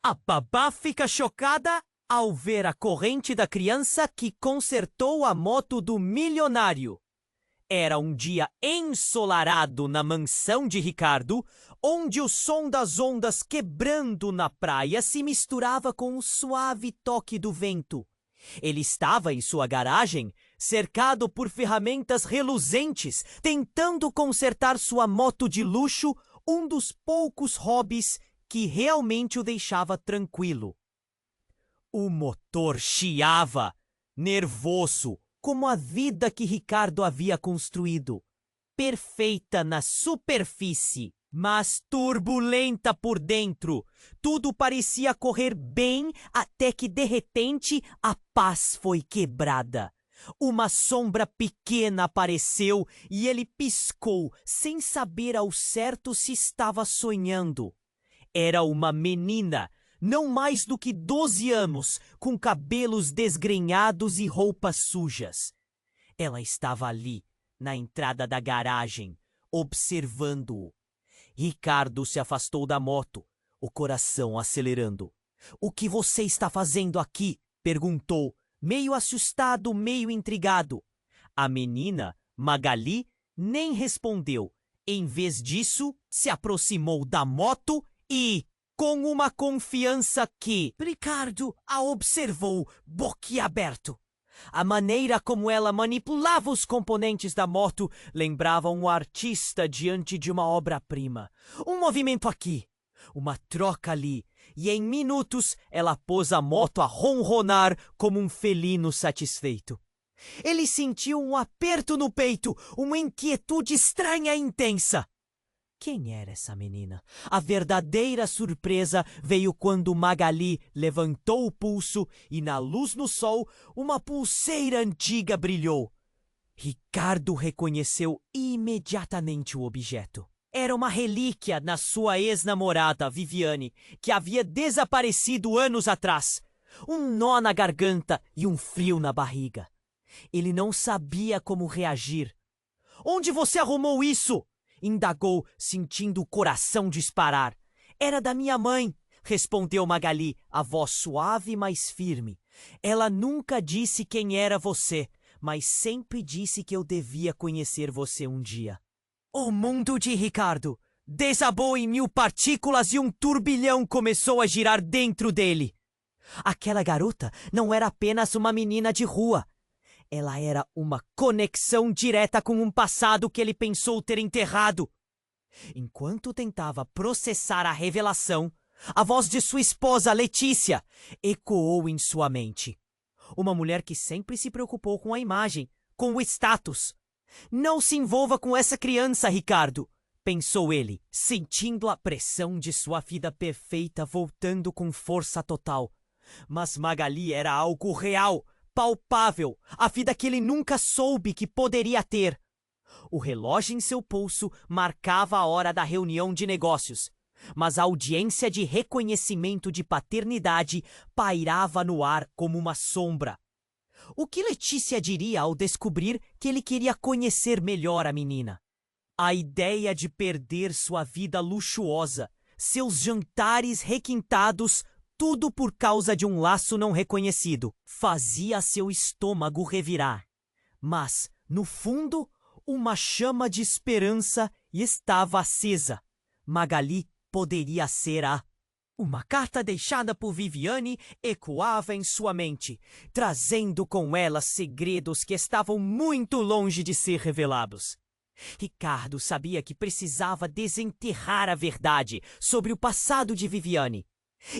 A babá fica chocada ao ver a corrente da criança que consertou a moto do milionário. Era um dia ensolarado na mansão de Ricardo, onde o som das ondas quebrando na praia se misturava com o suave toque do vento. Ele estava em sua garagem, cercado por ferramentas reluzentes, tentando consertar sua moto de luxo, um dos poucos hobbies que realmente o deixava tranquilo. O motor chiava, nervoso, como a vida que Ricardo havia construído. Perfeita na superfície, mas turbulenta por dentro. Tudo parecia correr bem até que, de repente, a paz foi quebrada. Uma sombra pequena apareceu e ele piscou, sem saber ao certo se estava sonhando. Era uma menina, não mais do que 12 anos, com cabelos desgrenhados e roupas sujas. Ela estava ali, na entrada da garagem, observando-o. Ricardo se afastou da moto, o coração acelerando. — O que você está fazendo aqui? Perguntou, meio assustado, meio intrigado. A menina, Magali, nem respondeu. Em vez disso, se aproximou da moto e, com uma confiança que Ricardo a observou boquiaberto. A maneira como ela manipulava os componentes da moto lembrava um artista diante de uma obra-prima. Um movimento aqui, uma troca ali, e em minutos ela pôs a moto a ronronar como um felino satisfeito. Ele sentiu um aperto no peito, uma inquietude estranha e intensa. Quem era essa menina? A verdadeira surpresa veio quando Magali levantou o pulso e, na luz no sol, uma pulseira antiga brilhou. Ricardo reconheceu imediatamente o objeto. Era uma relíquia na sua ex-namorada, Viviane, que havia desaparecido anos atrás. Um nó na garganta e um frio na barriga. Ele não sabia como reagir. — Onde você arrumou isso? Indagou, sentindo o coração disparar. — Era da minha mãe, respondeu Magali, a voz suave, mas firme. Ela nunca disse quem era você, mas sempre disse que eu devia conhecer você um dia. O mundo de Ricardo desabou em 1000 partículas e um turbilhão começou a girar dentro dele. Aquela garota não era apenas uma menina de rua. Ela era uma conexão direta com um passado que ele pensou ter enterrado. Enquanto tentava processar a revelação, a voz de sua esposa, Letícia, ecoou em sua mente. Uma mulher que sempre se preocupou com a imagem, com o status. Não se envolva com essa criança, Ricardo, pensou ele, sentindo a pressão de sua vida perfeita voltando com força total. Mas Magali era algo real, palpável, a vida que ele nunca soube que poderia ter. O relógio em seu pulso marcava a hora da reunião de negócios, mas a audiência de reconhecimento de paternidade pairava no ar como uma sombra. O que Letícia diria ao descobrir que ele queria conhecer melhor a menina? A ideia de perder sua vida luxuosa, seus jantares requintados, tudo por causa de um laço não reconhecido, fazia seu estômago revirar. Mas, no fundo, uma chama de esperança estava acesa. Magali poderia ser a... Uma carta deixada por Viviane ecoava em sua mente, trazendo com ela segredos que estavam muito longe de ser revelados. Ricardo sabia que precisava desenterrar a verdade sobre o passado de Viviane.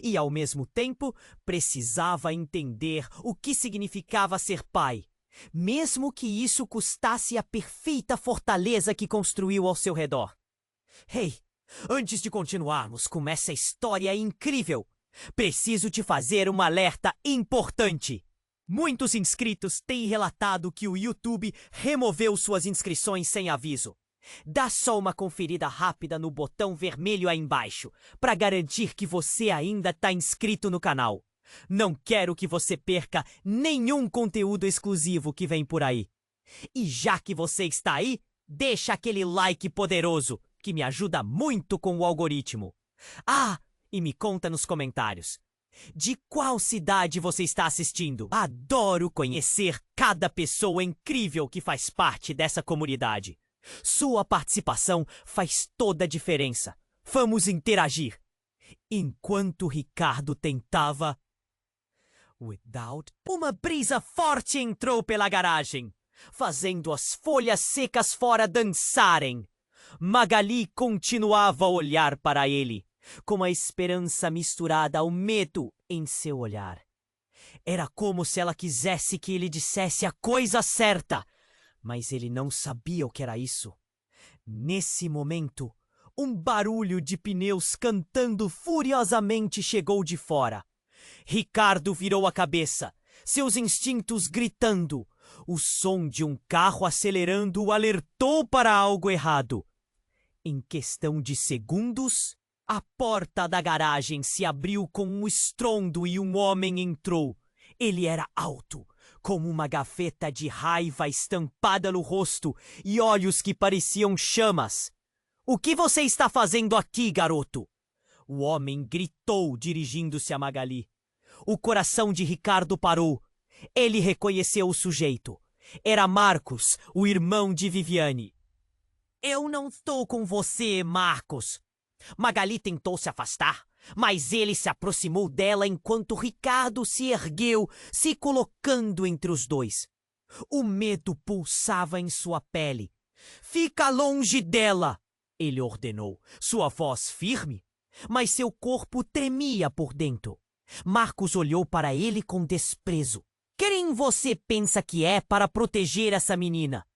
E, ao mesmo tempo, precisava entender o que significava ser pai, mesmo que isso custasse a perfeita fortaleza que construiu ao seu redor. Hey, antes de continuarmos com essa história incrível, preciso te fazer um alerta importante. Muitos inscritos têm relatado que o YouTube removeu suas inscrições sem aviso. Dá só uma conferida rápida no botão vermelho aí embaixo, para garantir que você ainda está inscrito no canal. Não quero que você perca nenhum conteúdo exclusivo que vem por aí. E já que você está aí, deixa aquele like poderoso, que me ajuda muito com o algoritmo. Ah, E me conta nos comentários. De qual cidade você está assistindo? Adoro conhecer cada pessoa incrível que faz parte dessa comunidade. Sua participação faz toda a diferença. Vamos interagir. Enquanto Ricardo tentava... Uma brisa forte entrou pela garagem, fazendo as folhas secas fora dançarem. Magali continuava a olhar para ele, com a esperança misturada ao medo em seu olhar. Era como se ela quisesse que ele dissesse a coisa certa, mas ele não sabia o que era isso. Nesse momento, um barulho de pneus cantando furiosamente chegou de fora. Ricardo virou a cabeça, seus instintos gritando. O som de um carro acelerando o alertou para algo errado. Em questão de segundos, a porta da garagem se abriu com um estrondo e um homem entrou. Ele era alto, com uma gaveta de raiva estampada no rosto e olhos que pareciam chamas. "O que você está fazendo aqui, garoto?" O homem gritou, dirigindo-se a Magali. O coração de Ricardo parou. Ele reconheceu o sujeito. Era Marcos, o irmão de Viviane. "Eu não estou com você, Marcos." Magali tentou se afastar, mas ele se aproximou dela enquanto Ricardo se ergueu, se colocando entre os dois. O medo pulsava em sua pele. "Fica longe dela!" ele ordenou, sua voz firme, mas seu corpo tremia por dentro. Marcos olhou para ele com desprezo. "Quem você pensa que é para proteger essa menina?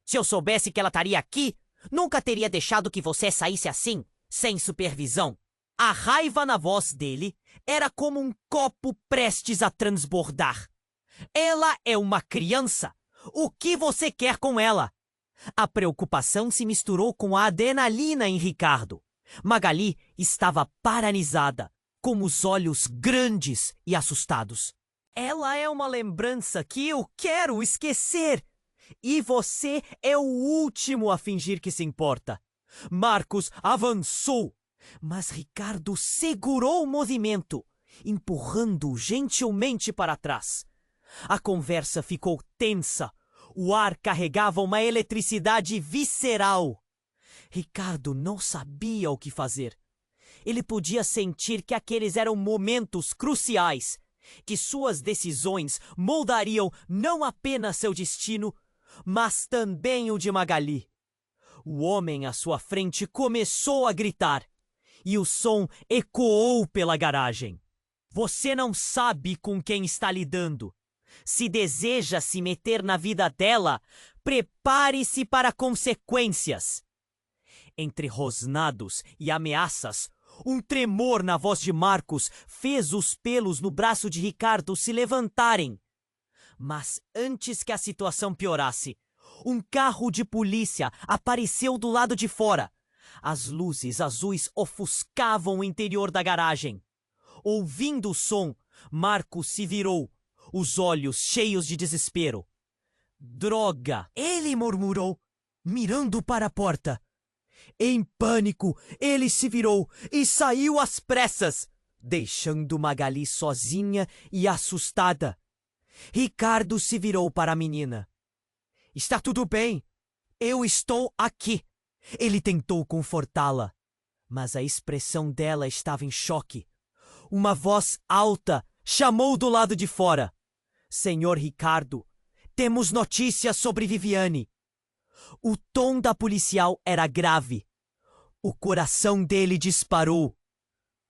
Se eu soubesse que ela estaria aqui, nunca teria deixado que você saísse assim, sem supervisão." A raiva na voz dele era como um copo prestes a transbordar. "Ela é uma criança. O que você quer com ela?" A preocupação se misturou com a adrenalina em Ricardo. Magali estava paralisada, com os olhos grandes e assustados. "Ela é uma lembrança que eu quero esquecer. E você é o último a fingir que se importa." Marcos avançou, mas Ricardo segurou o movimento, empurrando-o gentilmente para trás. A conversa ficou tensa. O ar carregava uma eletricidade visceral. Ricardo não sabia o que fazer. Ele podia sentir que aqueles eram momentos cruciais, que suas decisões moldariam não apenas seu destino, mas também o de Magali. O homem à sua frente começou a gritar, e o som ecoou pela garagem. "Você não sabe com quem está lidando. Se deseja se meter na vida dela, prepare-se para consequências." Entre rosnados e ameaças, um tremor na voz de Marcos fez os pelos no braço de Ricardo se levantarem. Mas antes que a situação piorasse, um carro de polícia apareceu do lado de fora. As luzes azuis ofuscavam o interior da garagem. Ouvindo o som, Marcos se virou, os olhos cheios de desespero. "Droga!" ele murmurou, mirando para a porta. Em pânico, ele se virou e saiu às pressas, deixando Magali sozinha e assustada. Ricardo se virou para a menina. "Está tudo bem. Eu estou aqui." Ele tentou confortá-la, mas a expressão dela estava em choque. Uma voz alta chamou do lado de fora. "Senhor Ricardo, temos notícias sobre Viviane." O tom da policial era grave. O coração dele disparou.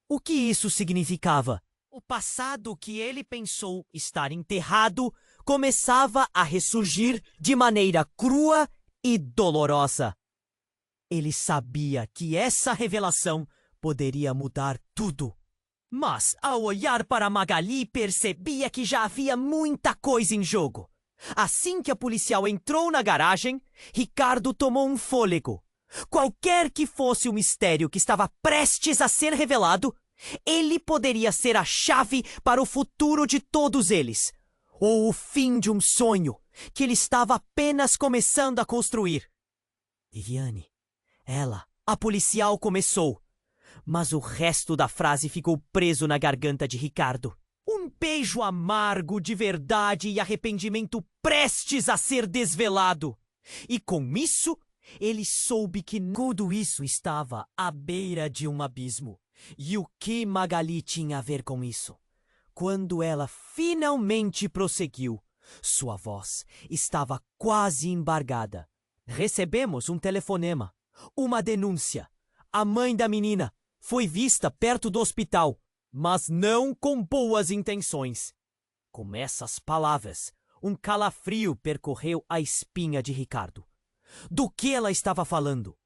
O que isso significava? O passado que ele pensou estar enterrado começava a ressurgir de maneira crua e dolorosa. Ele sabia que essa revelação poderia mudar tudo. Mas, ao olhar para Magali, percebia que já havia muita coisa em jogo. Assim que a policial entrou na garagem, Ricardo tomou um fôlego. Qualquer que fosse o mistério que estava prestes a ser revelado, ele poderia ser a chave para o futuro de todos eles, ou o fim de um sonho que ele estava apenas começando a construir. "Viviane, ela..." a policial começou, mas o resto da frase ficou preso na garganta de Ricardo. Um beijo amargo de verdade e arrependimento prestes a ser desvelado. E com isso, ele soube que tudo isso estava à beira de um abismo. E o que Magali tinha a ver com isso? Quando ela finalmente prosseguiu, sua voz estava quase embargada. Recebemos um telefonema, uma denúncia. A mãe da menina foi vista perto do hospital, mas não com boas intenções. Com essas palavras, um calafrio percorreu a espinha de Ricardo. Do que ela estava falando?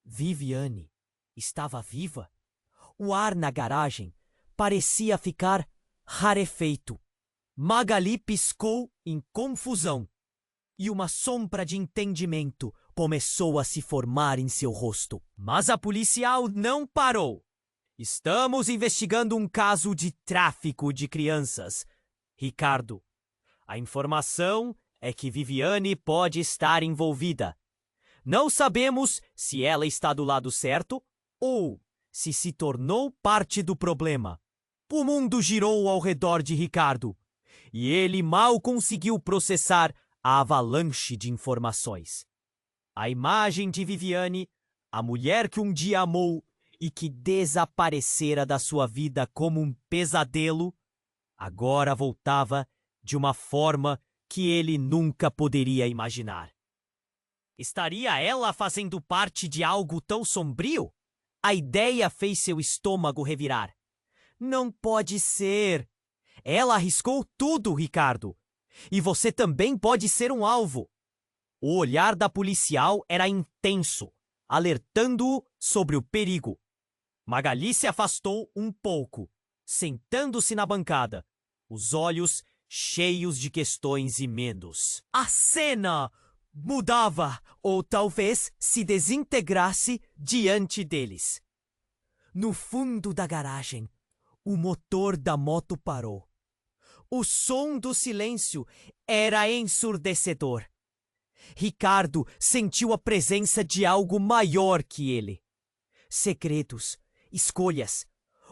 Viviane estava viva? O ar na garagem parecia ficar rarefeito. Magali piscou em confusão e uma sombra de entendimento começou a se formar em seu rosto. Mas a policial não parou. Estamos investigando um caso de tráfico de crianças. Ricardo, a informação é que Viviane pode estar envolvida. Não sabemos se ela está do lado certo ou se tornou parte do problema. O mundo girou ao redor de Ricardo e ele mal conseguiu processar a avalanche de informações. A imagem de Viviane, a mulher que um dia amou e que desaparecera da sua vida como um pesadelo, agora voltava de uma forma que ele nunca poderia imaginar. Estaria ela fazendo parte de algo tão sombrio? A ideia fez seu estômago revirar. Não pode ser. Ela arriscou tudo, Ricardo. E você também pode ser um alvo. O olhar da policial era intenso, alertando-o sobre o perigo. Magali se afastou um pouco, sentando-se na bancada, os olhos cheios de questões e medos. A cena mudava, ou talvez se desintegrasse diante deles. No fundo da garagem, o motor da moto parou. O som do silêncio era ensurdecedor. Ricardo sentiu a presença de algo maior que ele. Segredos, escolhas,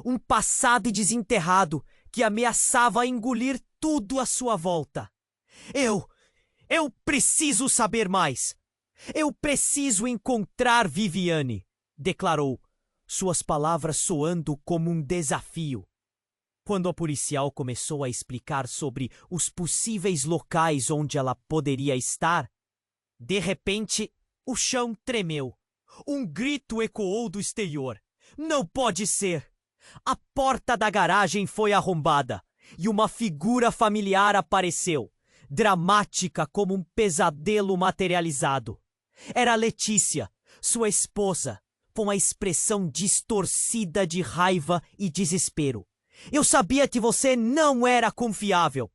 um passado desenterrado que ameaçava engolir tudo à sua volta. Eu preciso saber mais. Eu preciso encontrar Viviane, declarou, suas palavras soando como um desafio. Quando a policial começou a explicar sobre os possíveis locais onde ela poderia estar, de repente, o chão tremeu. Um grito ecoou do exterior. Não pode ser! A porta da garagem foi arrombada e uma figura familiar apareceu, dramática como um pesadelo materializado. Era Letícia, sua esposa, com a expressão distorcida de raiva e desespero. Eu sabia que você não era confiável.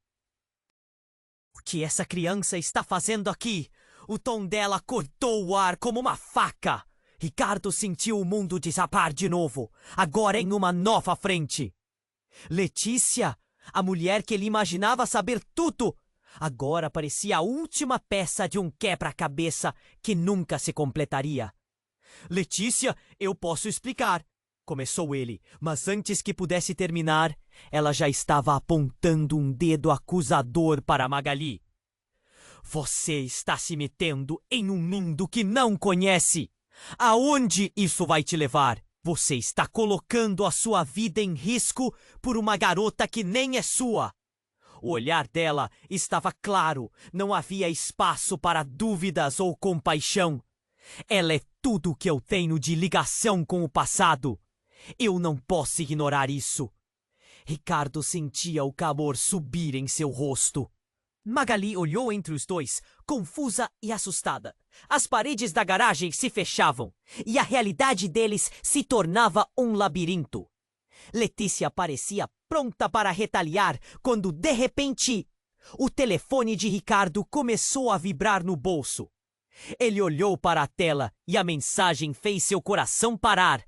O que essa criança está fazendo aqui? O tom dela cortou o ar como uma faca. Ricardo sentiu o mundo desabar de novo, agora em uma nova frente. Letícia, a mulher que ele imaginava saber tudo, agora parecia a última peça de um quebra-cabeça que nunca se completaria. Letícia, eu posso explicar, começou ele, mas antes que pudesse terminar, ela já estava apontando um dedo acusador para Magali. Você está se metendo em um mundo que não conhece. Aonde isso vai te levar? Você está colocando a sua vida em risco por uma garota que nem é sua. O olhar dela estava claro, não havia espaço para dúvidas ou compaixão. Ela é tudo o que eu tenho de ligação com o passado. Eu não posso ignorar isso. Ricardo sentia o calor subir em seu rosto. Magali olhou entre os dois, confusa e assustada. As paredes da garagem se fechavam e a realidade deles se tornava um labirinto. Letícia parecia pronta para retaliar quando, de repente, o telefone de Ricardo começou a vibrar no bolso. Ele olhou para a tela e a mensagem fez seu coração parar.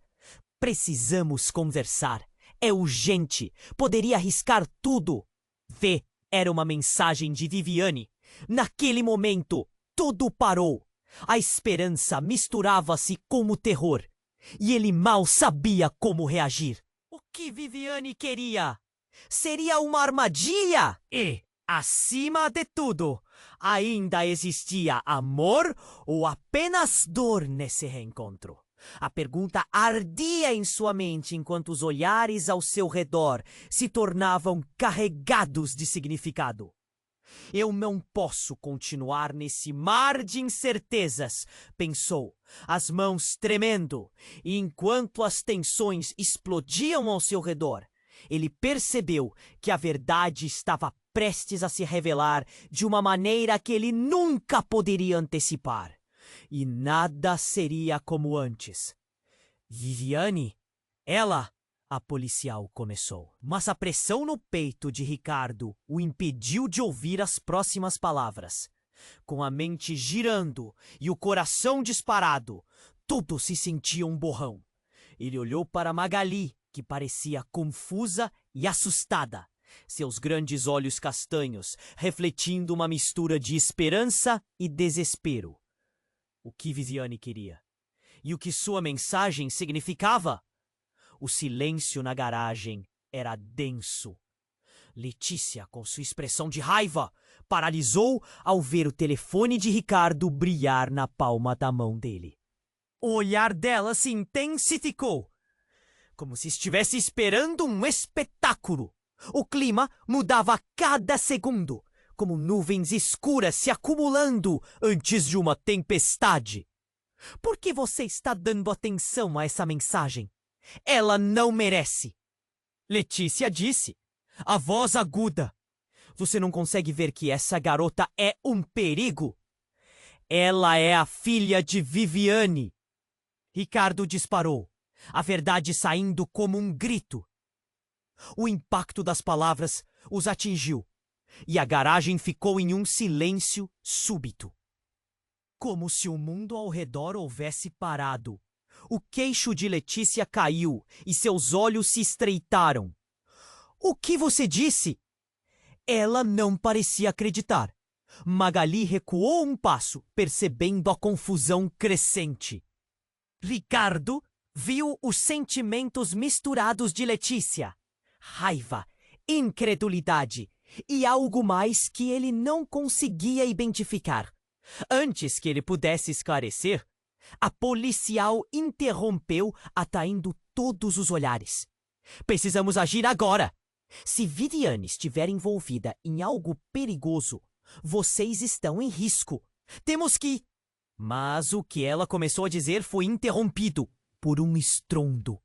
Precisamos conversar. É urgente. Poderia arriscar tudo. Vê. Era uma mensagem de Viviane. Naquele momento, tudo parou. A esperança misturava-se com o terror. e ele mal sabia como reagir. O que Viviane queria? Seria uma armadilha? E, acima de tudo, ainda existia amor ou apenas dor nesse reencontro? A pergunta ardia em sua mente enquanto os olhares ao seu redor se tornavam carregados de significado. Eu não posso continuar nesse mar de incertezas, pensou, as mãos tremendo, e enquanto as tensões explodiam ao seu redor, ele percebeu que a verdade estava prestes a se revelar de uma maneira que ele nunca poderia antecipar. E nada seria como antes. Viviane, ela... A policial começou, mas a pressão no peito de Ricardo o impediu de ouvir as próximas palavras. Com a mente girando e o coração disparado, tudo se sentia um borrão. Ele olhou para Magali, que parecia confusa e assustada, seus grandes olhos castanhos refletindo uma mistura de esperança e desespero. O que Viviane queria? E o que sua mensagem significava? O silêncio na garagem era denso. Letícia, com sua expressão de raiva, paralisou ao ver o telefone de Ricardo brilhar na palma da mão dele. O olhar dela se intensificou, como se estivesse esperando um espetáculo. O clima mudava a cada segundo, como nuvens escuras se acumulando antes de uma tempestade. Por que você está dando atenção a essa mensagem? Ela não merece. Letícia disse, a voz aguda. Você não consegue ver que essa garota é um perigo? Ela é a filha de Viviane. Ricardo disparou, a verdade saindo como um grito. O impacto das palavras os atingiu, e a garagem ficou em um silêncio súbito. Como se o mundo ao redor houvesse parado. O queixo de Letícia caiu e seus olhos se estreitaram. O que você disse? Ela não parecia acreditar. Magali recuou um passo, percebendo a confusão crescente. Ricardo viu os sentimentos misturados de Letícia. Raiva, incredulidade e algo mais que ele não conseguia identificar. Antes que ele pudesse esclarecer, a policial interrompeu, atraindo todos os olhares. Precisamos agir agora. Se Viviane estiver envolvida em algo perigoso, vocês estão em risco. Temos que... Mas o que ela começou a dizer foi interrompido por um estrondo.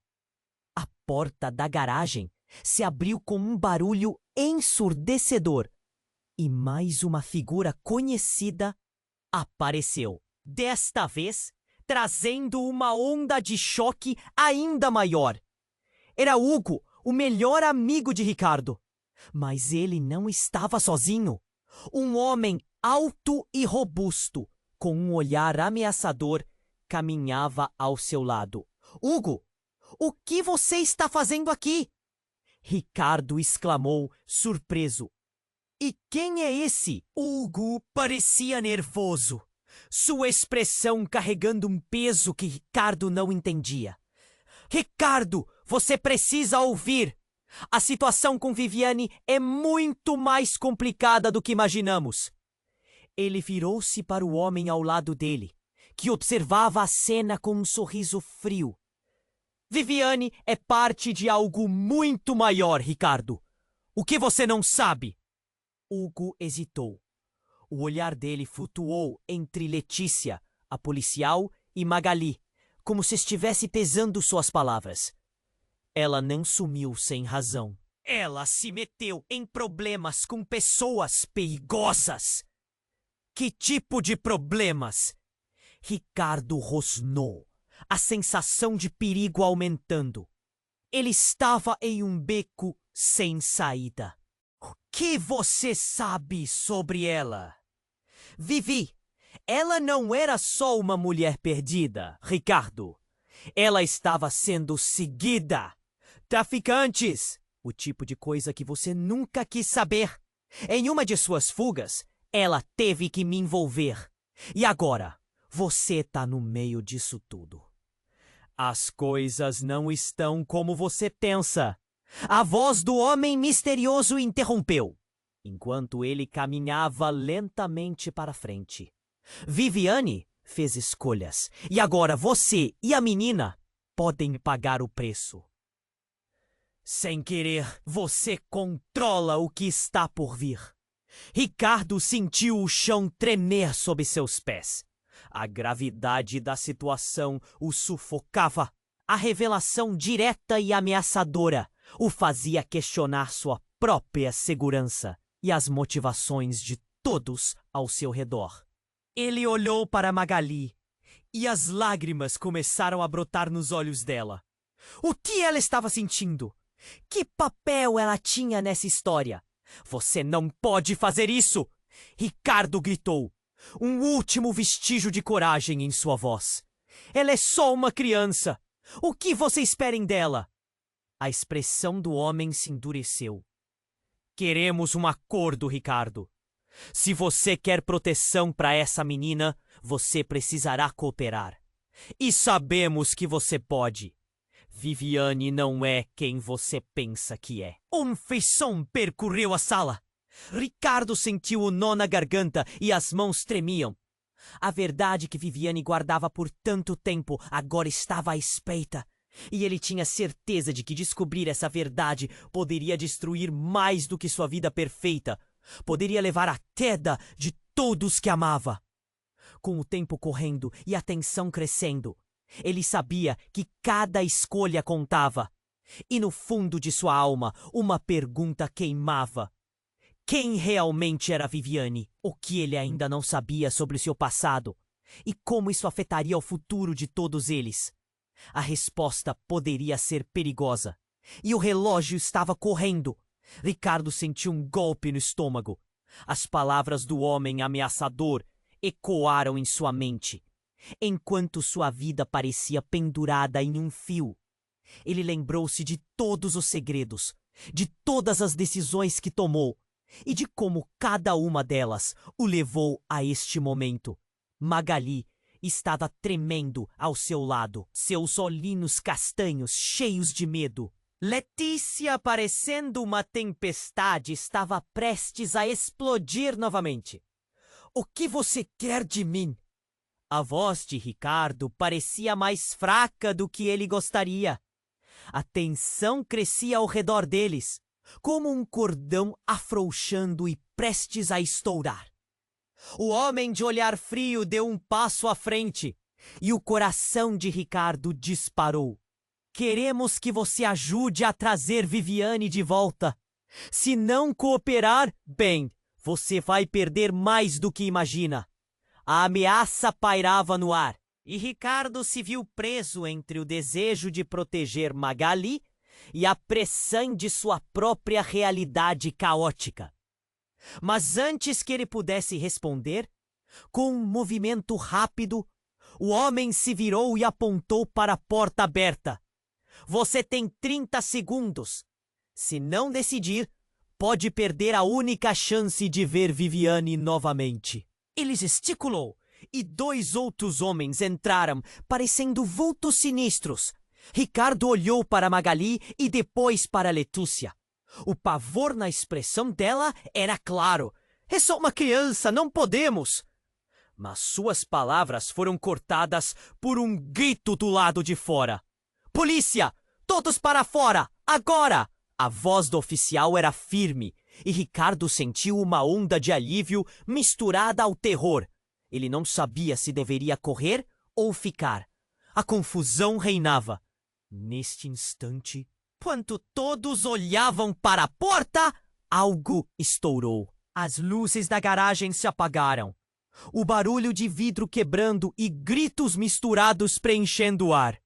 A porta da garagem se abriu com um barulho ensurdecedor e mais uma figura conhecida apareceu. Desta vez, trazendo uma onda de choque ainda maior. Era Hugo, o melhor amigo de Ricardo. Mas ele não estava sozinho. Um homem alto e robusto, com um olhar ameaçador, caminhava ao seu lado. Hugo, o que você está fazendo aqui? Ricardo exclamou, surpreso. E quem é esse? Hugo parecia nervoso, sua expressão carregando um peso que Ricardo não entendia. Ricardo, você precisa ouvir. A situação com Viviane é muito mais complicada do que imaginamos. Ele virou-se para o homem ao lado dele, que observava a cena com um sorriso frio. Viviane é parte de algo muito maior, Ricardo. O que você não sabe? Hugo hesitou. O olhar dele flutuou entre Letícia, a policial, e Magali, como se estivesse pesando suas palavras. Ela não sumiu sem razão. Ela se meteu em problemas com pessoas perigosas. Que tipo de problemas? Ricardo rosnou, a sensação de perigo aumentando. Ele estava em um beco sem saída. O que você sabe sobre ela? Vivi, ela não era só uma mulher perdida, Ricardo. Ela estava sendo seguida. Traficantes, o tipo de coisa que você nunca quis saber. Em uma de suas fugas, ela teve que me envolver. E agora, você está no meio disso tudo. As coisas não estão como você pensa. A voz do homem misterioso interrompeu, enquanto ele caminhava lentamente para frente. Viviane fez escolhas, e agora você e a menina podem pagar o preço. Sem querer, você controla o que está por vir. Ricardo sentiu o chão tremer sob seus pés. A gravidade da situação o sufocava. A revelação direta e ameaçadora o fazia questionar sua própria segurança e as motivações de todos ao seu redor. Ele olhou para Magali e as lágrimas começaram a brotar nos olhos dela. O que ela estava sentindo? Que papel ela tinha nessa história? Você não pode fazer isso! Ricardo gritou, um último vestígio de coragem em sua voz. Ela é só uma criança. O que você espera dela? A expressão do homem se endureceu. Queremos um acordo, Ricardo. Se você quer proteção para essa menina, você precisará cooperar. E sabemos que você pode. Viviane não é quem você pensa que é. Um frisson percorreu a sala. Ricardo sentiu o nó na garganta e as mãos tremiam. A verdade que Viviane guardava por tanto tempo agora estava à espreita. E ele tinha certeza de que descobrir essa verdade poderia destruir mais do que sua vida perfeita. Poderia levar à queda de todos que amava. Com o tempo correndo e a tensão crescendo, ele sabia que cada escolha contava. E no fundo de sua alma, uma pergunta queimava. Quem realmente era Viviane? O que ele ainda não sabia sobre seu passado? E como isso afetaria o futuro de todos eles? A resposta poderia ser perigosa. E o relógio estava correndo. Ricardo sentiu um golpe no estômago. As palavras do homem ameaçador ecoaram em sua mente, enquanto sua vida parecia pendurada em um fio. Ele lembrou-se de todos os segredos, de todas as decisões que tomou e de como cada uma delas o levou a este momento. Magali estava tremendo ao seu lado, seus olhinhos castanhos cheios de medo. Letícia, parecendo uma tempestade, estava prestes a explodir novamente. O que você quer de mim? A voz de Ricardo parecia mais fraca do que ele gostaria. A tensão crescia ao redor deles, como um cordão afrouxando e prestes a estourar. O homem de olhar frio deu um passo à frente e o coração de Ricardo disparou. Queremos que você ajude a trazer Viviane de volta. Se não cooperar, bem, você vai perder mais do que imagina. A ameaça pairava no ar, e Ricardo se viu preso entre o desejo de proteger Magali e a pressão de sua própria realidade caótica. Mas antes que ele pudesse responder, com um movimento rápido, o homem se virou e apontou para a porta aberta. Você tem 30 segundos. Se não decidir, pode perder a única chance de ver Viviane novamente. Ele gesticulou, e 2 outros homens entraram, parecendo vultos sinistros. Ricardo olhou para Magali e depois para Letícia. O pavor na expressão dela era claro. É só uma criança, não podemos. Mas suas palavras foram cortadas por um grito do lado de fora. Polícia! Todos para fora! Agora! A voz do oficial era firme e Ricardo sentiu uma onda de alívio misturada ao terror. Ele não sabia se deveria correr ou ficar. A confusão reinava. Neste instante, quando todos olhavam para a porta, algo estourou. As luzes da garagem se apagaram. O barulho de vidro quebrando e gritos misturados preenchendo o ar.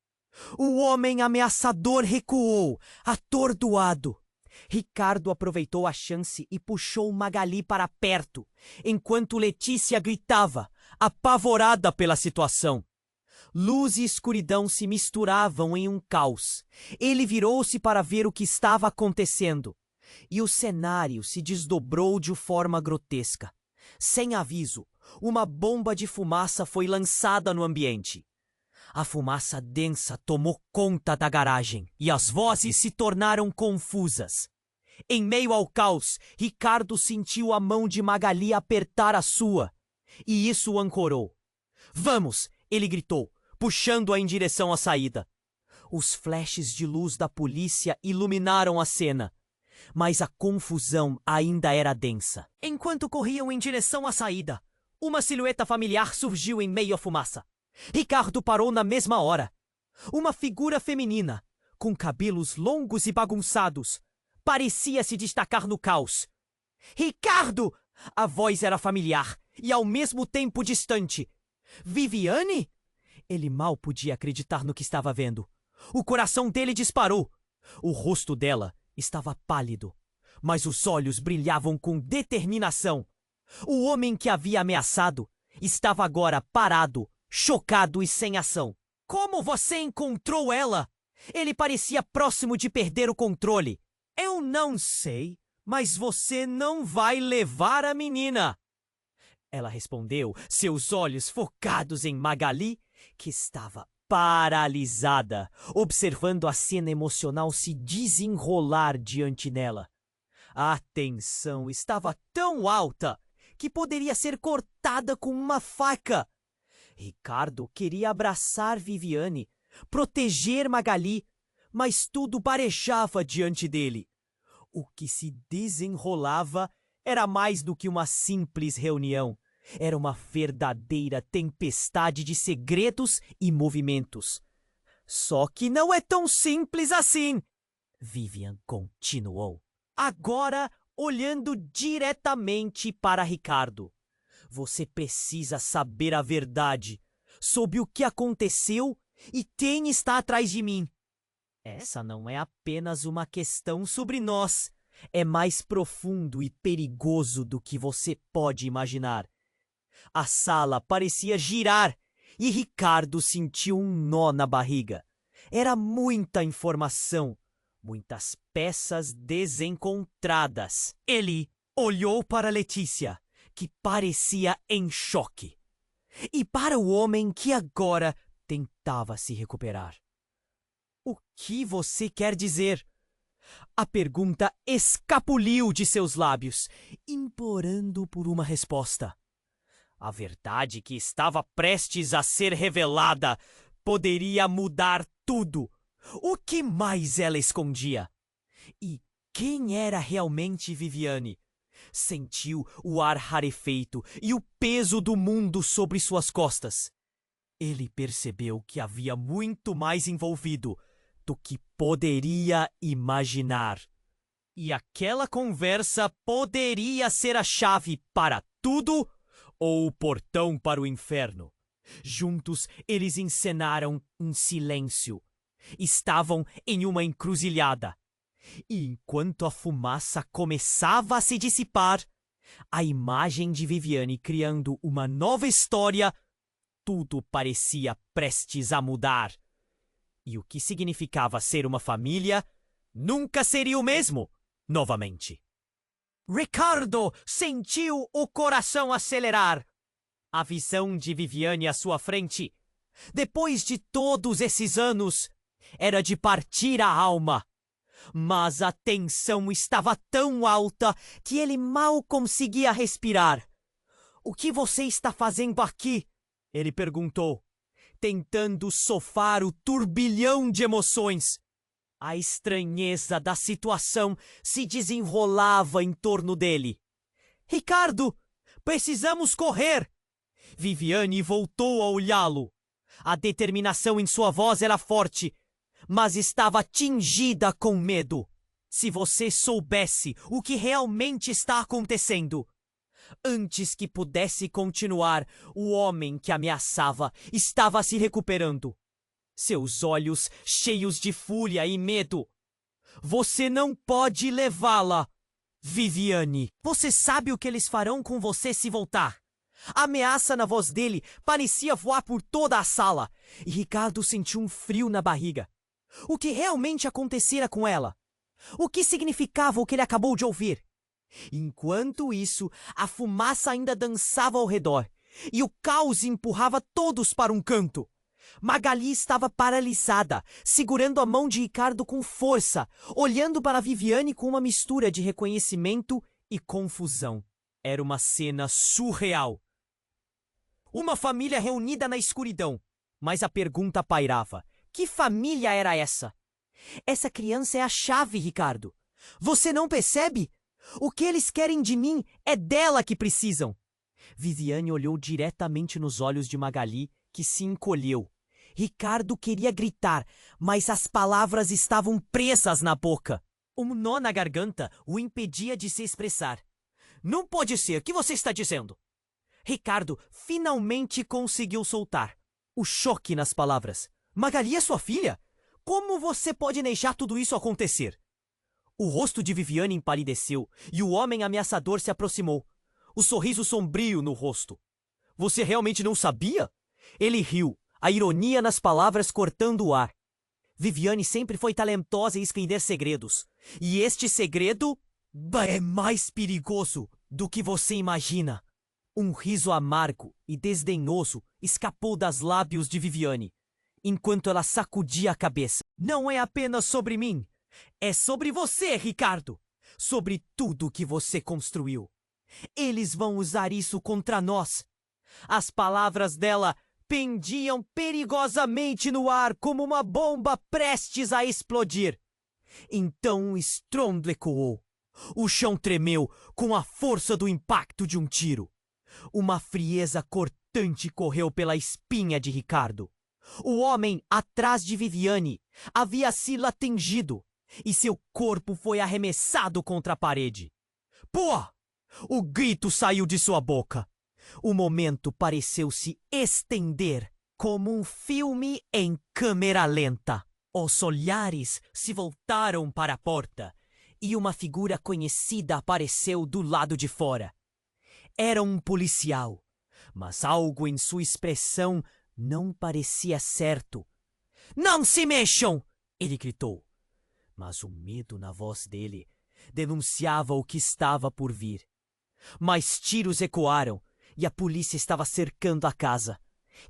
O homem ameaçador recuou, atordoado. Ricardo aproveitou a chance e puxou Magali para perto, enquanto Letícia gritava, apavorada pela situação. Luz e escuridão se misturavam em um caos. Ele virou-se para ver o que estava acontecendo. E o cenário se desdobrou de forma grotesca. Sem aviso, uma bomba de fumaça foi lançada no ambiente. A fumaça densa tomou conta da garagem e as vozes se tornaram confusas. Em meio ao caos, Ricardo sentiu a mão de Magali apertar a sua, e isso o ancorou. "Vamos!" ele gritou, puxando-a em direção à saída. Os flashes de luz da polícia iluminaram a cena, mas a confusão ainda era densa. Enquanto corriam em direção à saída, uma silhueta familiar surgiu em meio à fumaça. Ricardo parou na mesma hora. Uma figura feminina, com cabelos longos e bagunçados, parecia se destacar no caos. "Ricardo!" A voz era familiar e ao mesmo tempo distante. "Viviane?" Ele mal podia acreditar no que estava vendo. O coração dele disparou. O rosto dela estava pálido, mas os olhos brilhavam com determinação. O homem que havia ameaçado estava agora parado, chocado e sem ação. "Como você encontrou ela?" Ele parecia próximo de perder o controle. "Eu não sei, mas você não vai levar a menina." Ela respondeu, seus olhos focados em Magali, que estava paralisada, observando a cena emocional se desenrolar diante dela. A tensão estava tão alta que poderia ser cortada com uma faca. Ricardo queria abraçar Viviane, proteger Magali, mas tudo parejava diante dele. O que se desenrolava era mais do que uma simples reunião. Era uma verdadeira tempestade de segredos e movimentos. "Só que não é tão simples assim", Vivian continuou, agora olhando diretamente para Ricardo. "Você precisa saber a verdade sobre o que aconteceu e quem está atrás de mim. Essa não é apenas uma questão sobre nós. É mais profundo e perigoso do que você pode imaginar." A sala parecia girar e Ricardo sentiu um nó na barriga. Era muita informação, muitas peças desencontradas. Ele olhou para Letícia, que parecia em choque, e para o homem que agora tentava se recuperar. "O que você quer dizer?" A pergunta escapuliu de seus lábios, implorando por uma resposta. A verdade que estava prestes a ser revelada poderia mudar tudo. O que mais ela escondia? E quem era realmente Viviane? Sentiu o ar rarefeito e o peso do mundo sobre suas costas. Ele percebeu que havia muito mais envolvido do que poderia imaginar. E aquela conversa poderia ser a chave para tudo ou o portão para o inferno. Juntos, eles encenaram um silêncio. Estavam em uma encruzilhada. E enquanto a fumaça começava a se dissipar, a imagem de Viviane criando uma nova história, tudo parecia prestes a mudar. E o que significava ser uma família nunca seria o mesmo novamente. Ricardo sentiu o coração acelerar. A visão de Viviane à sua frente, depois de todos esses anos, era de partir a alma. Mas a tensão estava tão alta que ele mal conseguia respirar. "O que você está fazendo aqui?" ele perguntou, tentando sofar o turbilhão de emoções. A estranheza da situação se desenrolava em torno dele. "Ricardo, precisamos correr!" Viviane voltou a olhá-lo. A determinação em sua voz era forte, mas estava tingida com medo. "Se você soubesse o que realmente está acontecendo." Antes que pudesse continuar, o homem que ameaçava estava se recuperando. Seus olhos cheios de fúria e medo. "Você não pode levá-la, Viviane. Você sabe o que eles farão com você se voltar." A ameaça na voz dele parecia voar por toda a sala, e Ricardo sentiu um frio na barriga. O que realmente acontecera com ela? O que significava o que ele acabou de ouvir? Enquanto isso, a fumaça ainda dançava ao redor, e o caos empurrava todos para um canto. Magali estava paralisada, segurando a mão de Ricardo com força, olhando para Viviane com uma mistura de reconhecimento e confusão. Era uma cena surreal. Uma família reunida na escuridão. Mas a pergunta pairava: que família era essa? Essa criança é a chave, Ricardo. Você não percebe? O que eles querem de mim é dela que precisam. Viviane olhou diretamente nos olhos de Magali, que se encolheu. Ricardo queria gritar, mas as palavras estavam presas na boca. Um nó na garganta o impedia de se expressar. Não pode ser, o que você está dizendo? Ricardo finalmente conseguiu soltar. O choque nas palavras. Magali é sua filha? Como você pode deixar tudo isso acontecer? O rosto de Viviane empalideceu e o homem ameaçador se aproximou. O sorriso sombrio no rosto. Você realmente não sabia? Ele riu, a ironia nas palavras cortando o ar. Viviane sempre foi talentosa em esconder segredos. E este segredo é mais perigoso do que você imagina. Um riso amargo e desdenhoso escapou das lábios de Viviane, enquanto ela sacudia a cabeça. Não é apenas sobre mim. É sobre você, Ricardo. Sobre tudo que você construiu. Eles vão usar isso contra nós. As palavras dela pendiam perigosamente no ar como uma bomba prestes a explodir. Então um estrondo ecoou. O chão tremeu com a força do impacto de um tiro. Uma frieza cortante correu pela espinha de Ricardo. O homem atrás de Viviane havia sido atingido e seu corpo foi arremessado contra a parede. Pô! O grito saiu de sua boca. O momento pareceu se estender como um filme em câmera lenta. Os olhares se voltaram para a porta e uma figura conhecida apareceu do lado de fora. Era um policial, mas algo em sua expressão não parecia certo. Não se mexam! Ele gritou. Mas o medo na voz dele denunciava o que estava por vir. Mais tiros ecoaram e a polícia estava cercando a casa.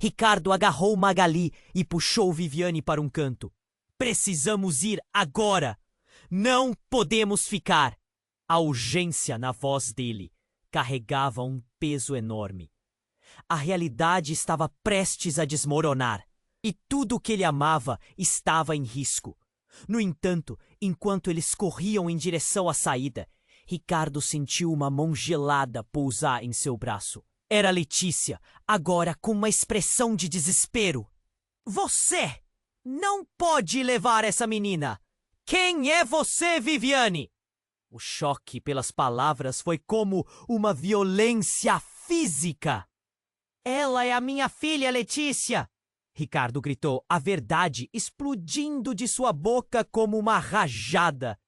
Ricardo agarrou Magali e puxou Viviane para um canto. Precisamos ir agora! Não podemos ficar! A urgência na voz dele carregava um peso enorme. A realidade estava prestes a desmoronar e tudo o que ele amava estava em risco. No entanto, enquanto eles corriam em direção à saída, Ricardo sentiu uma mão gelada pousar em seu braço. Era Letícia, agora com uma expressão de desespero. Você não pode levar essa menina! Quem é você, Viviane? O choque pelas palavras foi como uma violência física. Ela é a minha filha, Letícia! Ricardo gritou, a verdade explodindo de sua boca como uma rajada.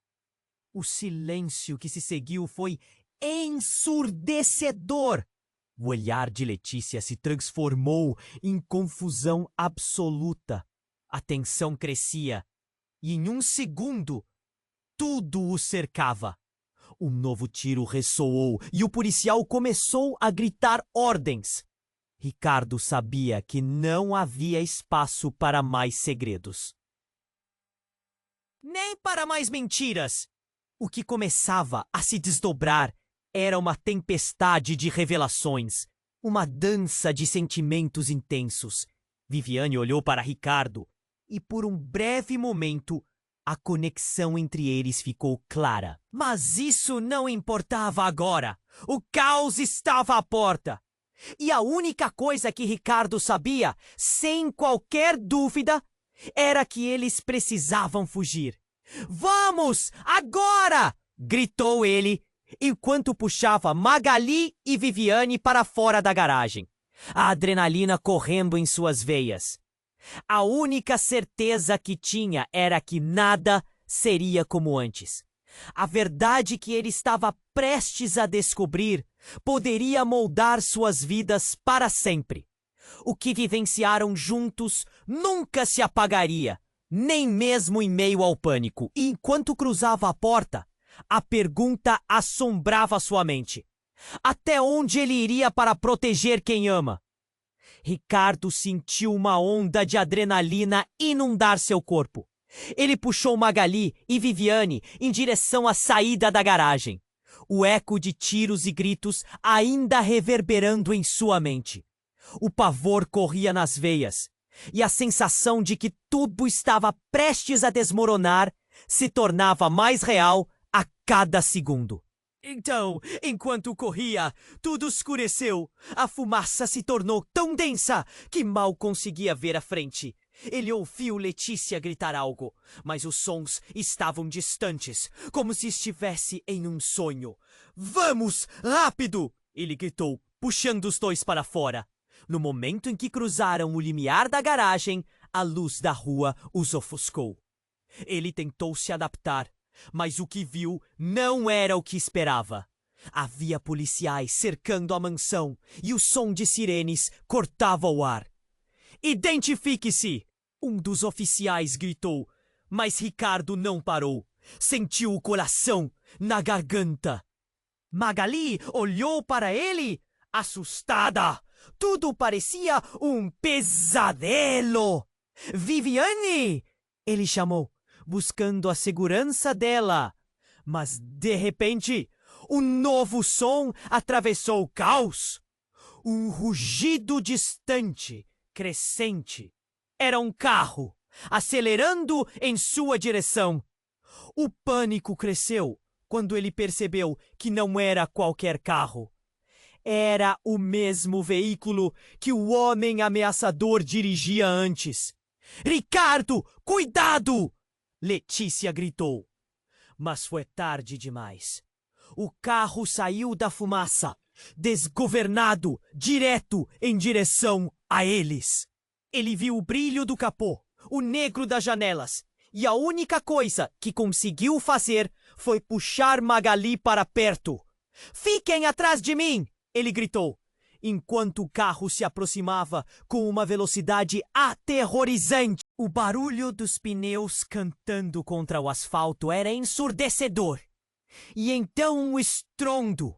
O silêncio que se seguiu foi ensurdecedor. O olhar de Letícia se transformou em confusão absoluta. A tensão crescia e em um segundo tudo o cercava. Um novo tiro ressoou e o policial começou a gritar ordens. Ricardo sabia que não havia espaço para mais segredos. Nem para mais mentiras. O que começava a se desdobrar era uma tempestade de revelações, uma dança de sentimentos intensos. Viviane olhou para Ricardo e por um breve momento a conexão entre eles ficou clara. Mas isso não importava agora. O caos estava à porta. E a única coisa que Ricardo sabia, sem qualquer dúvida, era que eles precisavam fugir. Vamos, agora! Gritou ele, enquanto puxava Magali e Viviane para fora da garagem. A adrenalina correndo em suas veias. A única certeza que tinha era que nada seria como antes. A verdade que ele estava prestes a descobrir poderia moldar suas vidas para sempre. O que vivenciaram juntos nunca se apagaria, nem mesmo em meio ao pânico. E enquanto cruzava a porta, a pergunta assombrava sua mente. Até onde ele iria para proteger quem ama? Ricardo sentiu uma onda de adrenalina inundar seu corpo. Ele puxou Magali e Viviane em direção à saída da garagem. O eco de tiros e gritos ainda reverberando em sua mente. O pavor corria nas veias, e a sensação de que tudo estava prestes a desmoronar se tornava mais real a cada segundo. Então, enquanto corria, tudo escureceu. A fumaça se tornou tão densa que mal conseguia ver a frente. Ele ouviu Letícia gritar algo, mas os sons estavam distantes, como se estivesse em um sonho. "Vamos, rápido!" ele gritou, puxando os dois para fora. No momento em que cruzaram o limiar da garagem, a luz da rua os ofuscou. Ele tentou se adaptar, mas o que viu não era o que esperava. Havia policiais cercando a mansão e o som de sirenes cortava o ar. "Identifique-se!" um dos oficiais gritou, mas Ricardo não parou. Sentiu o coração na garganta. Magali olhou para ele, assustada. Tudo parecia um pesadelo. "Viviane!" ele chamou, buscando a segurança dela. Mas, de repente, um novo som atravessou o caos. Um rugido distante, crescente. Era um carro, acelerando em sua direção. O pânico cresceu quando ele percebeu que não era qualquer carro. Era o mesmo veículo que o homem ameaçador dirigia antes. "Ricardo, cuidado!" Letícia gritou. Mas foi tarde demais. O carro saiu da fumaça, desgovernado, direto em direção a eles. Ele viu o brilho do capô, o negro das janelas, e a única coisa que conseguiu fazer foi puxar Magali para perto. "Fiquem atrás de mim!" ele gritou, enquanto o carro se aproximava com uma velocidade aterrorizante. O barulho dos pneus cantando contra o asfalto era ensurdecedor. E então um estrondo.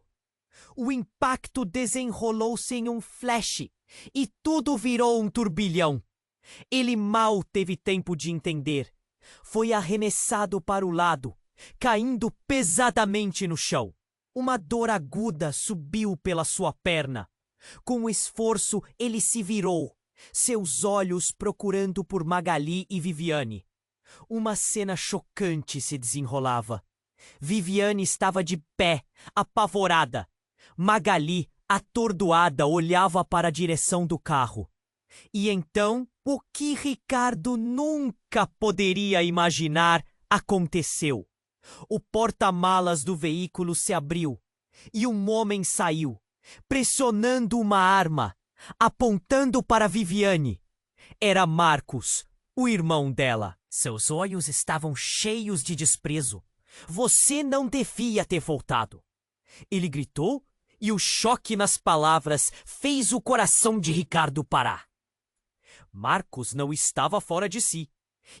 O impacto desenrolou-se em um flash e tudo virou um turbilhão. Ele mal teve tempo de entender. Foi arremessado para o lado, caindo pesadamente no chão. Uma dor aguda subiu pela sua perna. Com esforço, ele se virou, seus olhos procurando por Magali e Viviane. Uma cena chocante se desenrolava. Viviane estava de pé, apavorada. Magali, atordoada, olhava para a direção do carro. E então, o que Ricardo nunca poderia imaginar aconteceu. O porta-malas do veículo se abriu e um homem saiu, pressionando uma arma, apontando para Viviane. Era Marcos, o irmão dela. Seus olhos estavam cheios de desprezo. "Você não devia ter voltado!" ele gritou, e o choque nas palavras fez o coração de Ricardo parar. Marcos não estava fora de si.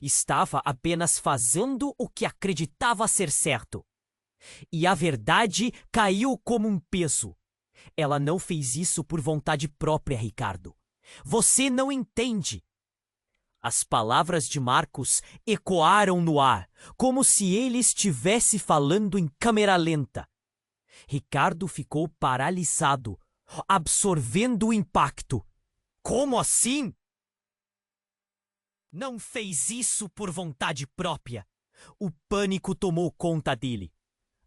Estava apenas fazendo o que acreditava ser certo. E a verdade caiu como um peso. Ela não fez isso por vontade própria, Ricardo. Você não entende. As palavras de Marcos ecoaram no ar, como se ele estivesse falando em câmera lenta. Ricardo ficou paralisado, absorvendo o impacto. Como assim? Não fez isso por vontade própria. O pânico tomou conta dele.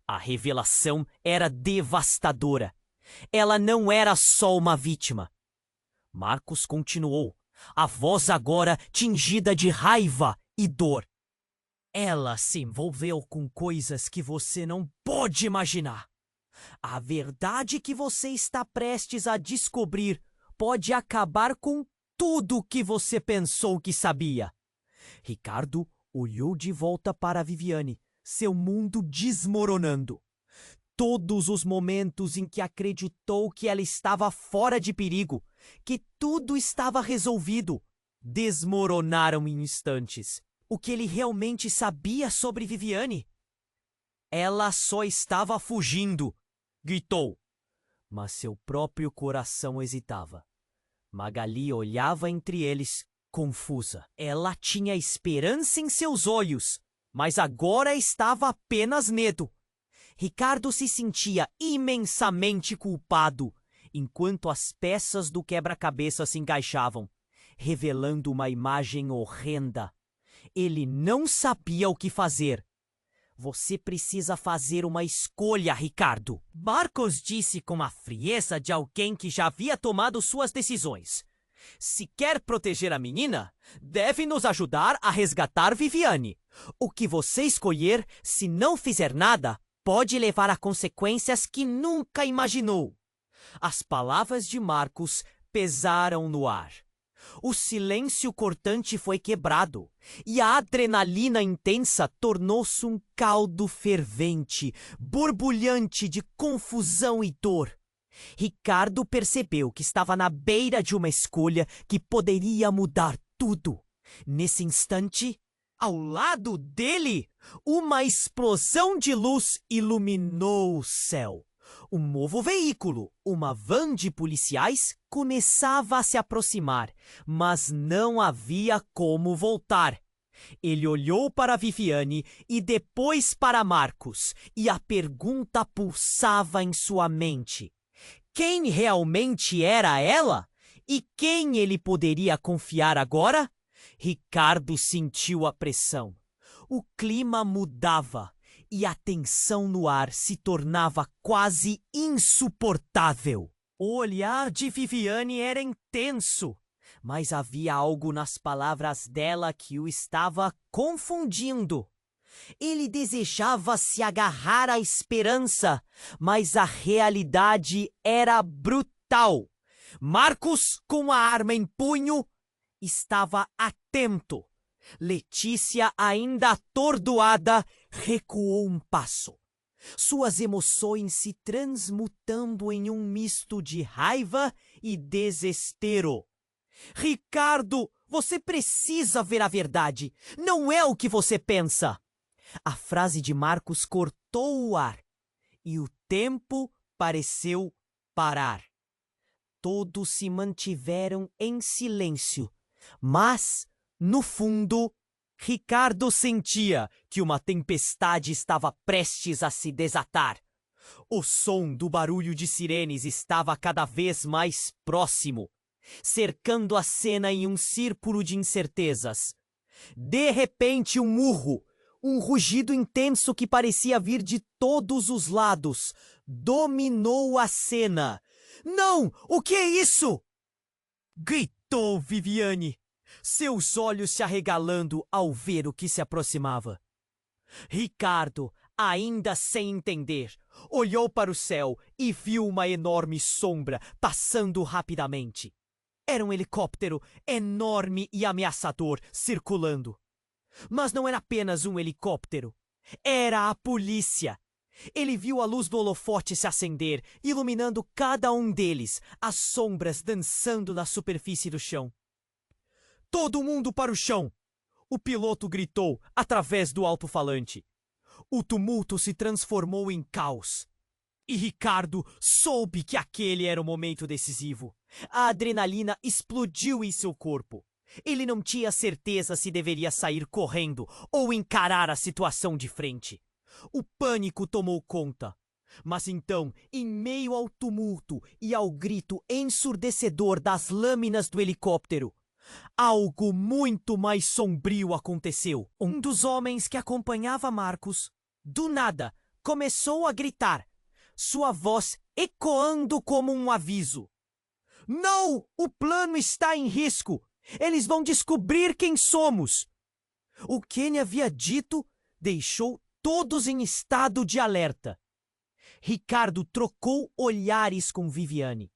A revelação era devastadora. Ela não era só uma vítima. Marcos continuou, a voz agora tingida de raiva e dor. Ela se envolveu com coisas que você não pode imaginar. A verdade que você está prestes a descobrir pode acabar com tudo que você pensou que sabia. Ricardo olhou de volta para Viviane, seu mundo desmoronando. Todos os momentos em que acreditou que ela estava fora de perigo, que tudo estava resolvido, desmoronaram em instantes. O que ele realmente sabia sobre Viviane? Ela só estava fugindo, gritou. Mas seu próprio coração hesitava. Magali olhava entre eles, confusa. Ela tinha esperança em seus olhos, mas agora estava apenas medo. Ricardo se sentia imensamente culpado, enquanto as peças do quebra-cabeça se encaixavam, revelando uma imagem horrenda. Ele não sabia o que fazer. Você precisa fazer uma escolha, Ricardo. Marcos disse com a frieza de alguém que já havia tomado suas decisões. Se quer proteger a menina, deve nos ajudar a resgatar Viviane. O que você escolher, se não fizer nada, pode levar a consequências que nunca imaginou. As palavras de Marcos pesaram no ar. O silêncio cortante foi quebrado, e a adrenalina intensa tornou-se um caldo fervente, borbulhante de confusão e dor. Ricardo percebeu que estava na beira de uma escolha que poderia mudar tudo. Nesse instante, ao lado dele, uma explosão de luz iluminou o céu. Um novo veículo, uma van de policiais, começava a se aproximar, mas não havia como voltar. Ele olhou para Viviane e depois para Marcos, e a pergunta pulsava em sua mente. Quem realmente era ela? E quem ele poderia confiar agora? Ricardo sentiu a pressão. O clima mudava e a tensão no ar se tornava quase insuportável. O olhar de Viviane era intenso, mas havia algo nas palavras dela que o estava confundindo. Ele desejava se agarrar à esperança, mas a realidade era brutal. Marcos, com a arma em punho, estava atento. Letícia, ainda atordoada, recuou um passo. Suas emoções se transmutando em um misto de raiva e desespero. Ricardo, você precisa ver a verdade. Não é o que você pensa. A frase de Marcos cortou o ar e o tempo pareceu parar. Todos se mantiveram em silêncio, mas, no fundo, Ricardo sentia que uma tempestade estava prestes a se desatar. O som do barulho de sirenes estava cada vez mais próximo, cercando a cena em um círculo de incertezas. De repente, um urro, um rugido intenso que parecia vir de todos os lados, dominou a cena. Não! O que é isso? Gritou Viviane, seus olhos se arregalando ao ver o que se aproximava. Ricardo, ainda sem entender, olhou para o céu e viu uma enorme sombra passando rapidamente. Era um helicóptero enorme e ameaçador circulando. Mas não era apenas um helicóptero. Era a polícia. Ele viu a luz do holofote se acender, iluminando cada um deles, as sombras dançando na superfície do chão. Todo mundo para o chão! O piloto gritou através do alto-falante. O tumulto se transformou em caos. E Ricardo soube que aquele era o momento decisivo. A adrenalina explodiu em seu corpo. Ele não tinha certeza se deveria sair correndo ou encarar a situação de frente. O pânico tomou conta. Mas então, em meio ao tumulto e ao grito ensurdecedor das lâminas do helicóptero, algo muito mais sombrio aconteceu. Um dos homens que acompanhava Marcos, do nada, começou a gritar, sua voz ecoando como um aviso. Não! O plano está em risco! Eles vão descobrir quem somos! O que ele havia dito deixou todos em estado de alerta. Ricardo trocou olhares com Viviane.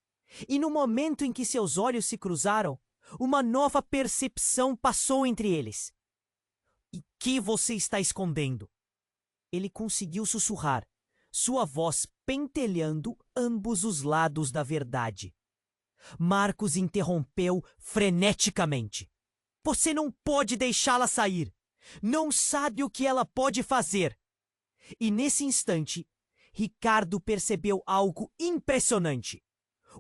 E no momento em que seus olhos se cruzaram, uma nova percepção passou entre eles. E que você está escondendo? Ele conseguiu sussurrar, sua voz pentelhando ambos os lados da verdade. Marcos interrompeu freneticamente. Você não pode deixá-la sair. Não sabe o que ela pode fazer. E nesse instante, Ricardo percebeu algo impressionante.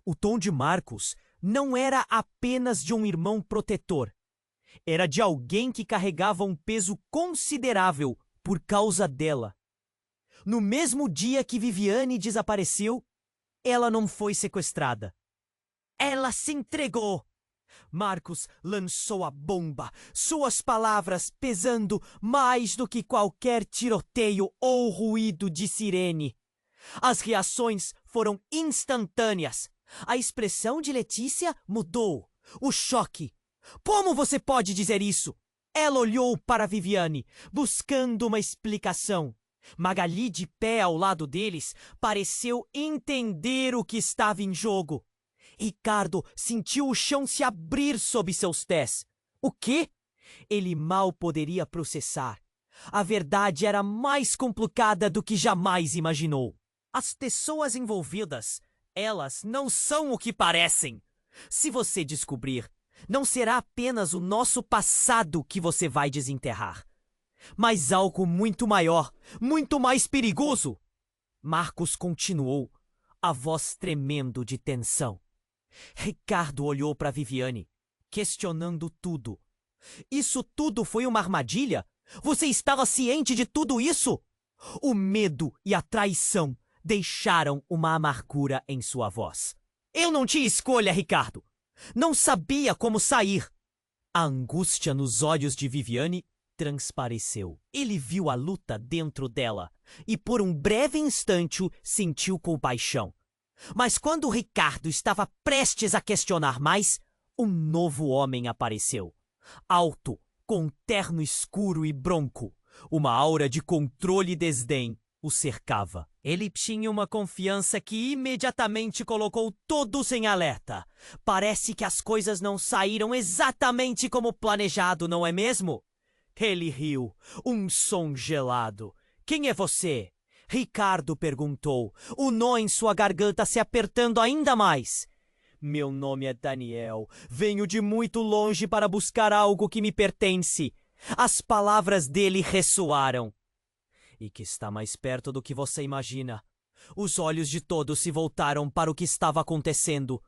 O tom de Marcos não era apenas de um irmão protetor. Era de alguém que carregava um peso considerável por causa dela. No mesmo dia que Viviane desapareceu, ela não foi sequestrada. Ela se entregou. Marcos lançou a bomba, suas palavras pesando mais do que qualquer tiroteio ou ruído de sirene. As reações foram instantâneas. A expressão de Letícia mudou. O choque. Como você pode dizer isso? Ela olhou para Viviane, buscando uma explicação. Magali, de pé ao lado deles, pareceu entender o que estava em jogo. Ricardo sentiu o chão se abrir sob seus pés. O quê? Ele mal poderia processar. A verdade era mais complicada do que jamais imaginou. As pessoas envolvidas, elas não são o que parecem. Se você descobrir, não será apenas o nosso passado que você vai desenterrar, mas algo muito maior, muito mais perigoso. Marcos continuou, a voz tremendo de tensão. Ricardo olhou para Viviane, questionando tudo. Isso tudo foi uma armadilha? Você estava ciente de tudo isso? O medo e a traição deixaram uma amargura em sua voz. Eu não tinha escolha, Ricardo. Não sabia como sair. A angústia nos olhos de Viviane transpareceu. Ele viu a luta dentro dela e por um breve instante sentiu compaixão. Mas quando Ricardo estava prestes a questionar mais, um novo homem apareceu. Alto, com um terno escuro e bronco. Uma aura de controle e desdém o cercava. Ele tinha uma confiança que imediatamente colocou todos em alerta. Parece que as coisas não saíram exatamente como planejado, não é mesmo? Ele riu, um som gelado. Quem é você? Ricardo perguntou, o nó em sua garganta se apertando ainda mais. Meu nome é Daniel. Venho de muito longe para buscar algo que me pertence. As palavras dele ressoaram. E que está mais perto do que você imagina. Os olhos de todos se voltaram para o que estava acontecendo.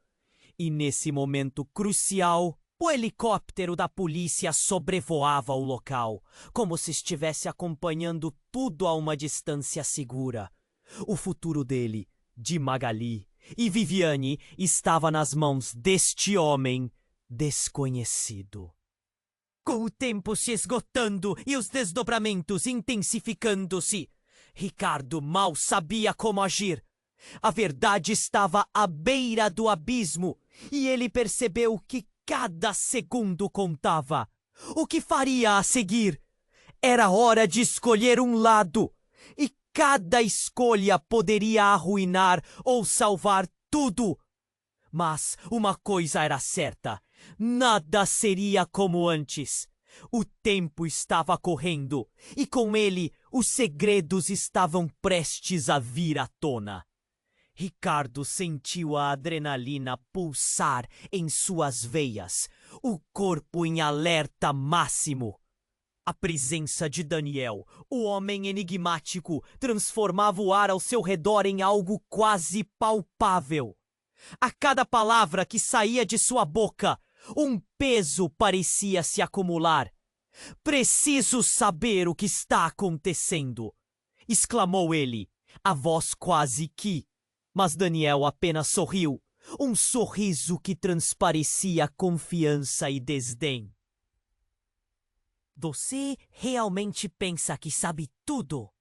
E nesse momento crucial, o helicóptero da polícia sobrevoava o local, como se estivesse acompanhando tudo a uma distância segura. O futuro dele, de Magali e Viviane, estava nas mãos deste homem desconhecido. Com o tempo se esgotando e os desdobramentos intensificando-se, Ricardo mal sabia como agir. A verdade estava à beira do abismo e ele percebeu que cada segundo contava. O que faria a seguir? Era hora de escolher um lado e cada escolha poderia arruinar ou salvar tudo. Mas uma coisa era certa. Nada seria como antes. O tempo estava correndo e com ele os segredos estavam prestes a vir à tona. Ricardo sentiu a adrenalina pulsar em suas veias, o corpo em alerta máximo. A presença de Daniel, o homem enigmático, transformava o ar ao seu redor em algo quase palpável. A cada palavra que saía de sua boca, um peso parecia se acumular. Preciso saber o que está acontecendo, exclamou ele, a voz quase que. Mas Daniel apenas sorriu, um sorriso que transparecia confiança e desdém. Você realmente pensa que sabe tudo?